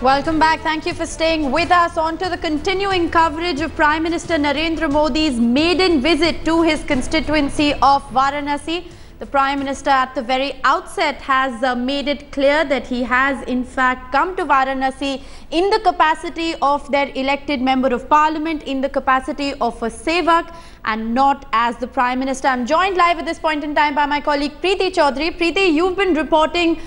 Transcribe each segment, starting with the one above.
Welcome back. Thank you for staying with us. On to the continuing coverage of Prime Minister Narendra Modi's maiden visit to his constituency of Varanasi. The Prime Minister at the very outset has made it clear that he has in fact come to Varanasi in the capacity of their elected member of parliament, in the capacity of a sevak and not as the Prime Minister. I'm joined live at this point in time by my colleague Preeti Chaudhary. Preeti, you've been reporting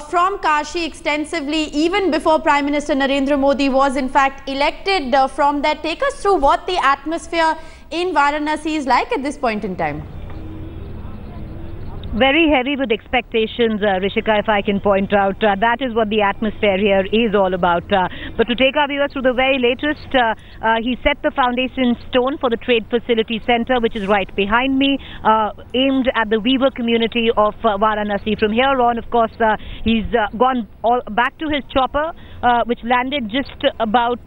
from Kashi extensively even before Prime Minister Narendra Modi was in fact elected from there. Take us through what the atmosphere in Varanasi is like at this point in time. Very heavy with expectations, Rishika, if I can point out. That is what the atmosphere here is all about. But to take our viewers through the very latest, he set the foundation stone for the Trade Facility Center, which is right behind me, aimed at the weaver community of Varanasi. From here on, of course, he's gone back to his chopper, which landed just about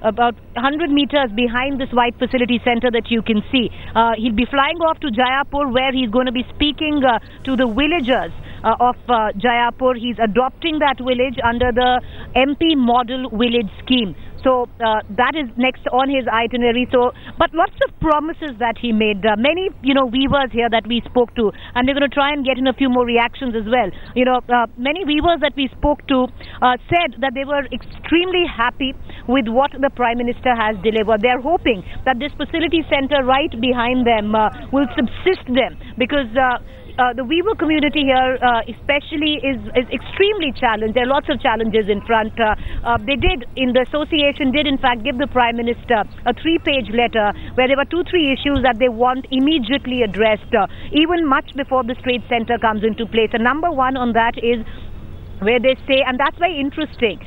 100 meters behind this white facility center that you can see. He'll be flying off to Jayapur, where he's going to be speaking to the villagers of Jayapur. He's adopting that village under the MP Model Village Scheme. So that is next on his itinerary. But lots of promises that he made. Many, weavers here that we spoke to, and we're going to try and get in a few more reactions as well. Many weavers that we spoke to said that they were extremely happy with what the Prime Minister has delivered. They're hoping that this facility center right behind them will subsist them, because the weaver community here especially is extremely challenged. There are lots of challenges in front. The association did in fact give the Prime Minister a 3-page letter where there were 2-3 issues that they want immediately addressed, even much before this trade center comes into place. And number one on that is where they say, and that's very interesting,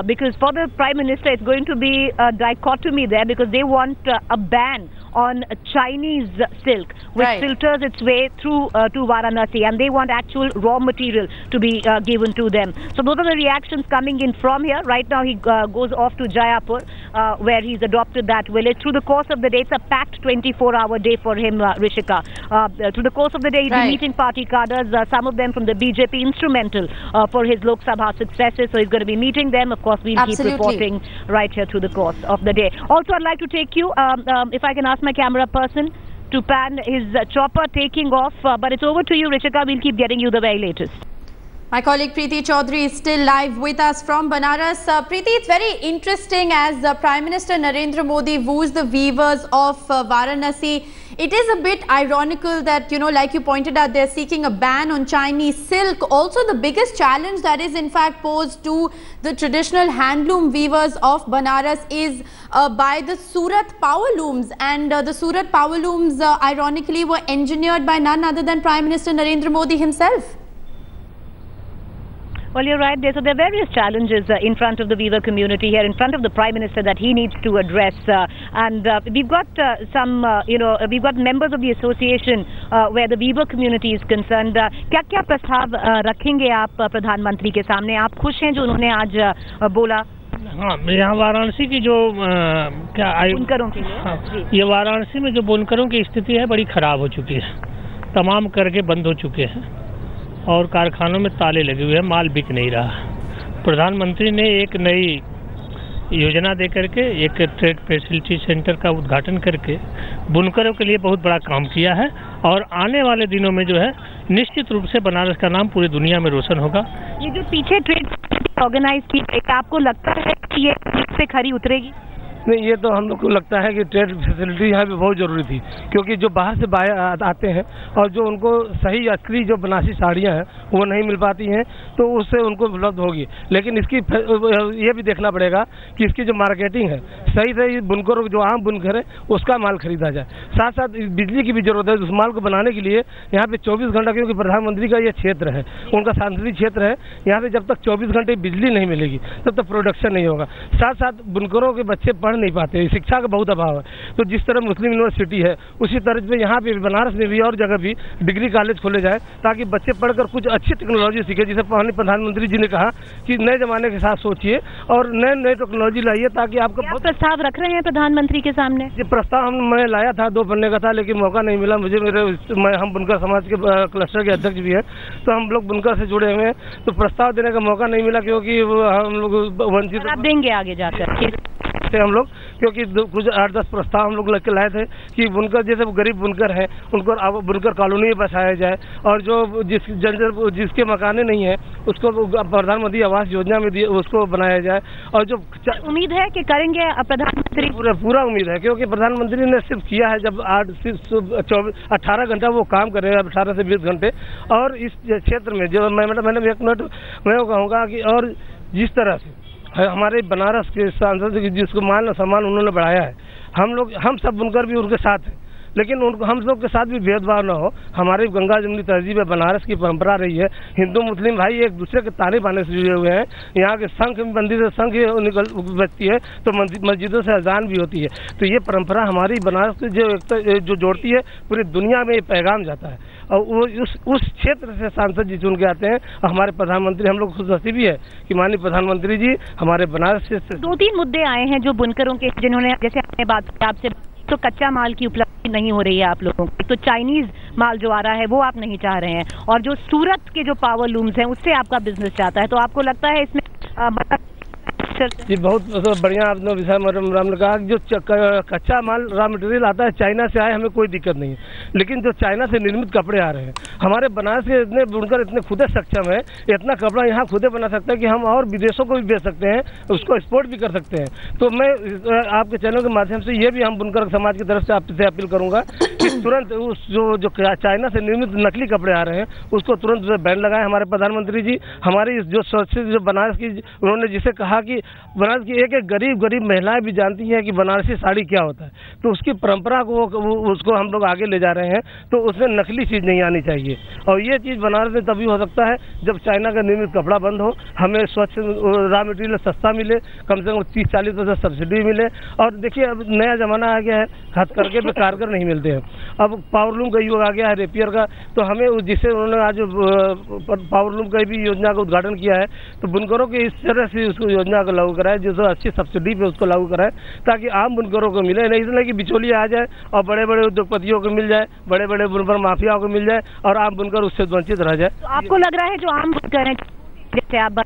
because for the Prime Minister it's going to be a dichotomy there, because they want a ban on Chinese silk, which filters its way through to Varanasi, and they want actual raw material to be given to them. So those are the reactions coming in from here. Right now he goes off to Jayapur, where he's adopted that village. Through the course of the day, it's a packed 24-hour day for him, Rishika. Through the course of the day, he'll be meeting party cadres, some of them from the BJP, instrumental for his Lok Sabha successes. So he's going to be meeting them. Of course, we'll keep reporting right here through the course of the day. Also, I'd like to take you, if I can ask my camera person to pan his chopper taking off. But it's over to you, Rishika. We'll keep getting you the very latest. My colleague Preeti Chaudhary is still live with us from Banaras. Preeti, it's very interesting as Prime Minister Narendra Modi woos the weavers of Varanasi. It is a bit ironical that, like you pointed out, they're seeking a ban on Chinese silk. Also, the biggest challenge that is in fact posed to the traditional handloom weavers of Banaras is by the Surat power looms. And the Surat power looms, ironically, were engineered by none other than Prime Minister Narendra Modi himself. Well, you're right there. So there are various challenges in front of the weaver community here, in front of the Prime Minister, that he needs to address. And we've got we've got members of the association where the weaver community is concerned. क्या प्रस्ताव रखेंगे आप प्रधानमंत्री के सामने? आप खुश हैं जो उन्होंने आज बोला? हाँ, यहाँ वाराणसी की जो बुनकरों के लिए, ये वाराणसी में जो बुनकरों की स्थिति है बड़ी खराब हो चुकी है। तमाम करके बंद हो चुके हैं और कारखानों में ताले लगे हुए हैं, माल बिक नहीं रहा। प्रधानमंत्री ने एक नई योजना दे करके एक ट्रेड फैसिलिटी सेंटर का उद्घाटन करके बुनकरों के लिए बहुत बड़ा काम किया है, और आने वाले दिनों में जो है निश्चित रूप से बनारस का नाम पूरी दुनिया में रोशन होगा। ये जो पीछे ट्रेड ऑर्गेनाइज की, आपको लगता है कि ये से खरी उतरेगी? नहीं, ये तो हम लोग को लगता है कि ट्रेड फैसिलिटी यहाँ पे बहुत ज़रूरी थी, क्योंकि जो बाहर से आते हैं और जो उनको सही असली जो बनारसी साड़ियाँ हैं वो नहीं मिल पाती हैं, तो उससे उनको उपलब्ध होगी। लेकिन इसकी ये भी देखना पड़ेगा कि इसकी जो मार्केटिंग है सही से बुनकरों, जो आम बुनकर है उसका माल खरीदा जाए। साथ साथ बिजली की भी जरूरत है उस माल को बनाने के लिए। यहाँ पे 24 घंटा, क्योंकि प्रधानमंत्री का ये क्षेत्र है, उनका सांसदीय क्षेत्र है, यहाँ पे जब तक 24 घंटे बिजली नहीं मिलेगी तब तक प्रोडक्शन नहीं होगा। साथ साथ बुनकरों के बच्चे पढ़ नहीं पाते, शिक्षा का बहुत अभाव है। तो जिस तरह मुस्लिम यूनिवर्सिटी है उसी तरह पे यहाँ पे बनारस में भी और जगह भी डिग्री कॉलेज खोले जाए ताकि बच्चे पढ़कर कुछ अच्छी टेक्नोलॉजी सीखे। जिसे प्रधानमंत्री जी ने कहा कि नए जमाने के साथ सोचिए और नए टेक्नोलॉजी लाइए ताकि आपको बहुत प्रस्ताव रख रहे हैं प्रधानमंत्री के सामने। ये प्रस्ताव मैं लाया था 2 पन्ने का था, लेकिन मौका नहीं मिला मुझे। हम बुनकर समाज के क्लस्टर के अध्यक्ष भी हैं, तो हम लोग बुनकर से जुड़े हुए हैं, तो प्रस्ताव देने का मौका नहीं मिला क्योंकि हम लोग वंचित। आप देंगे आगे जाकर से हम लोग, क्योंकि कुछ 8-10 प्रस्ताव हम लोग लेके लाए थे कि बुनकर जैसे गरीब बुनकर हैं उनको बुनकर कॉलोनी में बसाया जाए और जो जिसके मकाने नहीं है उसको प्रधानमंत्री आवास योजना में उसको बनाया जाए। और जो उम्मीद है कि करेंगे प्रधानमंत्री, पूरा उम्मीद है, क्योंकि प्रधानमंत्री ने सिर्फ किया है जब 18 घंटा वो काम कर रहे हैं, 18 से 20 घंटे। और इस क्षेत्र में जो मैंने 1 मिनट मैं कहूँगा कि और जिस तरह से हमारे बनारस के सांसद जिसको मान सम्मान उन्होंने बढ़ाया है, हम सब बुनकर भी उनके साथ हैं, लेकिन हम लोग के साथ भी भेदभाव न हो। हमारी गंगा जमुनी तहजीब है, बनारस की परंपरा रही है, हिंदू मुस्लिम भाई एक दूसरे के ताने बाने से जुड़े हुए हैं। यहाँ के संघ मंदिर से संघ बजती है तो मस्जिदों से अजान भी होती है। तो ये परंपरा हमारी बनारस की जो जोड़ती है, पूरी दुनिया में ये पैगाम जाता है। और वो उस क्षेत्र से सांसद जी चुन के आते हैं। और हमारे प्रधानमंत्री, हम लोग खुश नसीबी भी है कि माननीय प्रधानमंत्री जी हमारे बनारस से 2-3 मुद्दे आए हैं जो बुनकरों के, जिन्होंने जैसे हमने बात की आपसे, तो कच्चा माल की उपलब्धि नहीं हो रही है आप लोगों को, तो चाइनीज माल जो आ रहा है वो आप नहीं चाह रहे हैं, और जो सूरत के जो पावर लूम्स हैं उससे आपका बिजनेस चाहता है, तो आपको लगता है इसमें जी बहुत बढ़िया आपने विषय राम ने कहा कि जो कच्चा माल रॉ मटेरियल आता है चाइना से आए, हमें कोई दिक्कत नहीं है, लेकिन जो चाइना से निर्मित कपड़े आ रहे हैं, हमारे बनारस के इतने बुनकर इतने खुदे सक्षम है, इतना कपड़ा यहाँ खुदे बना सकते हैं कि हम और विदेशों को भी बेच सकते हैं, उसको एक्सपोर्ट भी कर सकते हैं। तो मैं आपके चैनल के माध्यम से ये भी हम बुनकर समाज की तरफ से आपसे अपील करूँगा कि तुरंत उस जो चाइना से निर्मित नकली कपड़े आ रहे हैं उसको तुरंत बैन लगाएं। हमारे प्रधानमंत्री जी हमारी जो जो बनारस की, उन्होंने जिसे कहा कि बनारस की एक गरीब महिलाएं भी जानती हैं कि बनारसी साड़ी क्या होता है, तो उसकी परंपरा को उसको हम लोग आगे ले जा रहे हैं। तो उसमें नकली चीज़ नहीं आनी चाहिए, और ये चीज़ बनारस में तभी हो सकता है जब चाइना का निर्मित कपड़ा बंद हो, हमें स्वच्छ रॉ मटेरियल सस्ता मिले, कम से कम 30-40% सब्सिडी मिले। और देखिए अब नया ज़माना आ गया है, हथकरघे पे कारगर नहीं मिलते हैं, अब पावरलूम का युग आ गया है, रेपियर का। तो हमें जिससे उन्होंने आज पावरलूम का भी योजना का उद्घाटन किया है, तो बुनकरों के इस तरह से उसको योजना को लागू कराए जो अच्छी सब्सिडी पे उसको लागू कराए ताकि आम बुनकरों को मिले, नहीं इसलिए कि बिचौलिया आ जाए और बड़े बड़े उद्योगपतियों को मिल जाए, बड़े बड़े बुनकर माफियाओं को मिल जाए और आम बुनकर उससे वंचित रह जाए। तो आपको लग रहा है जो आम बुनकर हैं, जैसे आप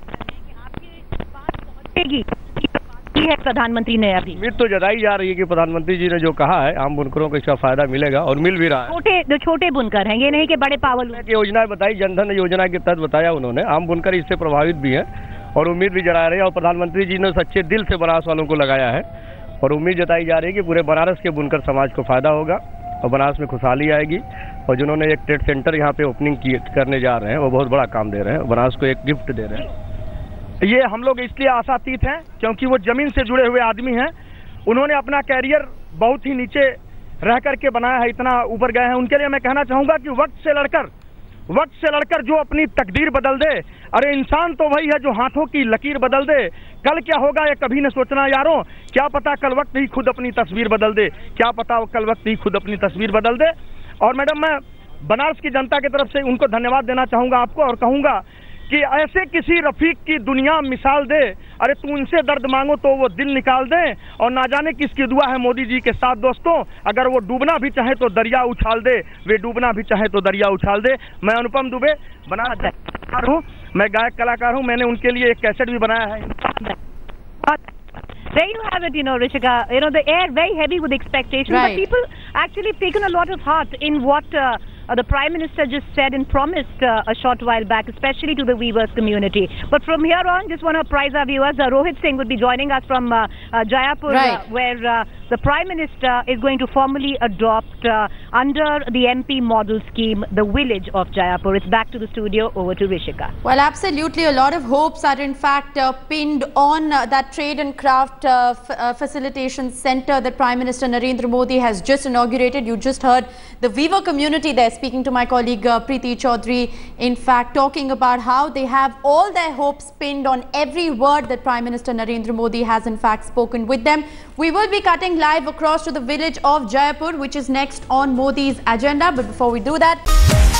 है प्रधानमंत्री ने अभी उम्मीद तो जताई जा रही है कि प्रधानमंत्री जी ने जो कहा है आम बुनकरों को इसका फायदा मिलेगा और मिल भी रहा है। जो छोटे बुनकर हैं, ये नहीं कि बड़े पावर की योजना बताई, जनधन योजना के तहत बताया उन्होंने, आम बुनकर इससे प्रभावित भी है और उम्मीद भी जता रहे हैं। और प्रधानमंत्री जी ने सच्चे दिल से बनारस वालों को लगाया है और उम्मीद जताई जा रही है कि पूरे बनारस के बुनकर समाज को फायदा होगा और बनारस में खुशहाली आएगी। और जिन्होंने एक ट्रेड सेंटर यहाँ पे ओपनिंग करने जा रहे हैं वो बहुत बड़ा काम दे रहे हैं, बनारस को एक गिफ्ट दे रहे हैं। ये हम लोग इसलिए आशातीत हैं क्योंकि वो जमीन से जुड़े हुए आदमी हैं, उन्होंने अपना कैरियर बहुत ही नीचे रह करके बनाया है, इतना ऊपर गए हैं। उनके लिए मैं कहना चाहूँगा कि वक्त से लड़कर जो अपनी तकदीर बदल दे, अरे इंसान तो वही है जो हाथों की लकीर बदल दे। कल क्या होगा ये कभी न सोचना यारों, क्या पता कल वक्त ही खुद अपनी तस्वीर बदल दे, क्या पता कल वक्त ही खुद अपनी तस्वीर बदल दे। और मैडम मैं बनारस की जनता की तरफ से उनको धन्यवाद देना चाहूँगा आपको, और कहूँगा कि ऐसे किसी रफीक की दुनिया मिसाल दे, अरे तू उनसे दर्द मांगो तो वो दिल निकाल दे। और ना जाने किसकी दुआ है मोदी जी के साथ दोस्तों, अगर वो डूबना भी चाहे तो दरिया उछाल दे, वे डूबना भी चाहे तो दरिया उछाल दे। मैं अनुपम दुबे बनारस कलाकार हूँ, मैं गायक कलाकार हूँ, मैंने उनके लिए एक कैसेट भी बनाया है। There you have it, Rishika. The air very heavy with expectation, right. But people actually have taken a lot of heart in what the Prime Minister just said and promised a short while back, especially to the weavers community. But from here on, just want to apprise our viewers, Rohit Singh would be joining us from Jaipur, right. Where the Prime Minister is going to formally adopt under the MP model scheme the village of Jaipur. It's back to the studio. Over to Rishika. Well, absolutely. A lot of hopes are in fact pinned on that trade and craft facilitation center that Prime Minister Narendra Modi has just inaugurated. You just heard the weaver community there speaking to my colleague Preeti Chaudhary, in fact talking about how they have all their hopes pinned on every word that Prime Minister Narendra Modi has in fact spoken with them. We will be cutting live across to the village of Jaipur, which is next on Modi's agenda. But before we do that,